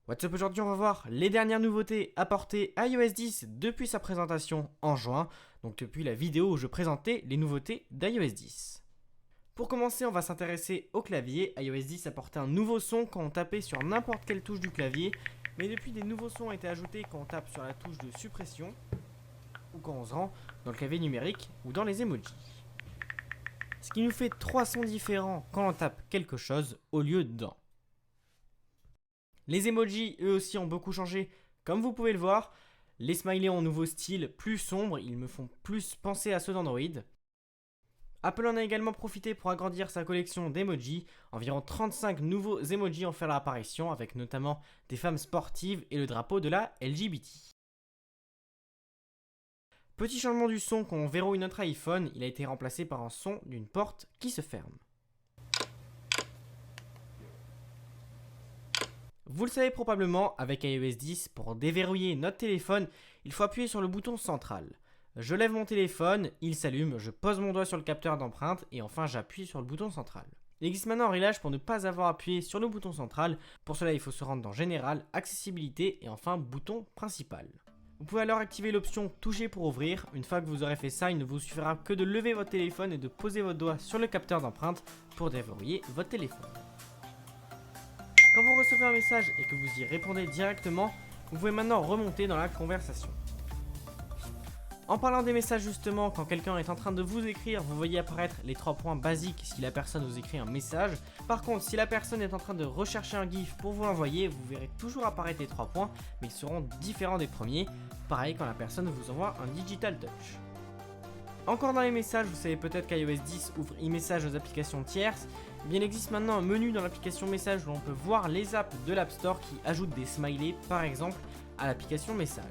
What's up, aujourd'hui on va voir les dernières nouveautés apportées à iOS 10 depuis sa présentation en juin, donc depuis la vidéo où je présentais les nouveautés d'iOS 10. Pour commencer, on va s'intéresser au clavier. iOS 10 apportait un nouveau son quand on tapait sur n'importe quelle touche du clavier, mais depuis des nouveaux sons ont été ajoutés quand on tape sur la touche de suppression ou quand on se rend dans le clavier numérique ou dans les emojis. Ce qui nous fait 3 sons différents quand on tape quelque chose au lieu d'un. Les emojis, eux aussi, ont beaucoup changé, comme vous pouvez le voir. Les smileys ont un nouveau style plus sombre, ils me font plus penser à ceux d'Android. Apple en a également profité pour agrandir sa collection d'emojis. Environ 35 nouveaux emojis ont fait leur apparition, avec notamment des femmes sportives et le drapeau de la LGBT. Petit changement du son quand on verrouille notre iPhone, il a été remplacé par un son d'une porte qui se ferme. Vous le savez probablement, avec iOS 10, pour déverrouiller notre téléphone, il faut appuyer sur le bouton central. Je lève mon téléphone, il s'allume, je pose mon doigt sur le capteur d'empreinte et enfin j'appuie sur le bouton central. Il existe maintenant un réglage pour ne pas avoir appuyé sur le bouton central. Pour cela, il faut se rendre dans Général, Accessibilité et enfin Bouton principal. Vous pouvez alors activer l'option Toucher pour ouvrir. Une fois que vous aurez fait ça, il ne vous suffira que de lever votre téléphone et de poser votre doigt sur le capteur d'empreinte pour déverrouiller votre téléphone. Quand vous recevez un message et que vous y répondez directement, vous pouvez maintenant remonter dans la conversation. En parlant des messages justement, quand quelqu'un est en train de vous écrire, vous voyez apparaître les 3 points basiques si la personne vous écrit un message. Par contre, si la personne est en train de rechercher un GIF pour vous l'envoyer, vous verrez toujours apparaître les 3 points, mais ils seront différents des premiers. Pareil quand la personne vous envoie un Digital Touch. Encore dans les messages, vous savez peut-être qu'iOS 10 ouvre e-message aux applications tierces. Il existe maintenant un menu dans l'application message où on peut voir les apps de l'App Store qui ajoutent des smileys par exemple à l'application message.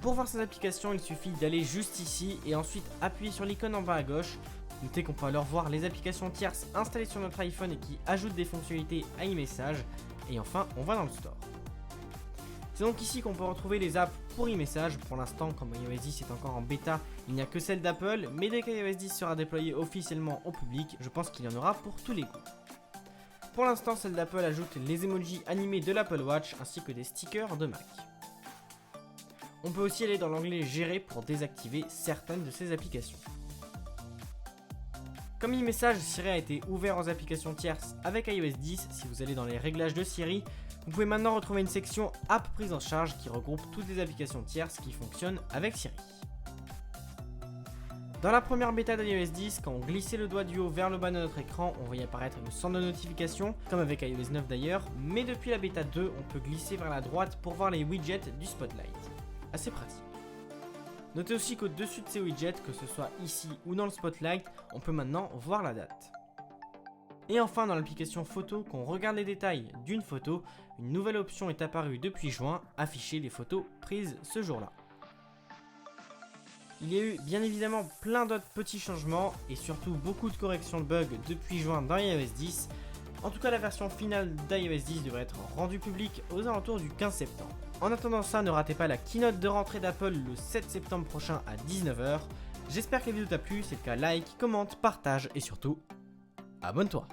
Pour voir ces applications, il suffit d'aller juste ici et ensuite appuyer sur l'icône en bas à gauche. Notez qu'on peut alors voir les applications tierces installées sur notre iPhone et qui ajoutent des fonctionnalités à e-message. Et enfin, on va dans le store. C'est donc ici qu'on peut retrouver les apps pour e-message. Pour l'instant, comme iOS 10 est encore en bêta, il n'y a que celle d'Apple, mais dès qu'iOS 10 sera déployé officiellement au public, je pense qu'il y en aura pour tous les goûts. Pour l'instant, celle d'Apple ajoute les emojis animés de l'Apple Watch ainsi que des stickers de Mac. On peut aussi aller dans l'onglet Gérer pour désactiver certaines de ces applications. Comme e-message, Siri a été ouvert aux applications tierces avec iOS 10. Si vous allez dans les réglages de Siri, vous pouvez maintenant retrouver une section App prise en charge qui regroupe toutes les applications tierces qui fonctionnent avec Siri. Dans la première bêta d'iOS 10, quand on glissait le doigt du haut vers le bas de notre écran, on voyait apparaître le centre de notification, comme avec iOS 9 d'ailleurs, mais depuis la bêta 2, on peut glisser vers la droite pour voir les widgets du Spotlight. Assez pratique. Notez aussi qu'au-dessus de ces widgets, que ce soit ici ou dans le Spotlight, on peut maintenant voir la date. Et enfin, dans l'application photo, quand on regarde les détails d'une photo, une nouvelle option est apparue depuis juin, afficher les photos prises ce jour-là. Il y a eu bien évidemment plein d'autres petits changements et surtout beaucoup de corrections de bugs depuis juin dans iOS 10. En tout cas, la version finale d'iOS 10 devrait être rendue publique aux alentours du 15 septembre. En attendant ça, ne ratez pas la keynote de rentrée d'Apple le 7 septembre prochain à 19 h. J'espère que la vidéo t'a plu, c'est le cas, like, commente, partage et surtout, abonne-toi.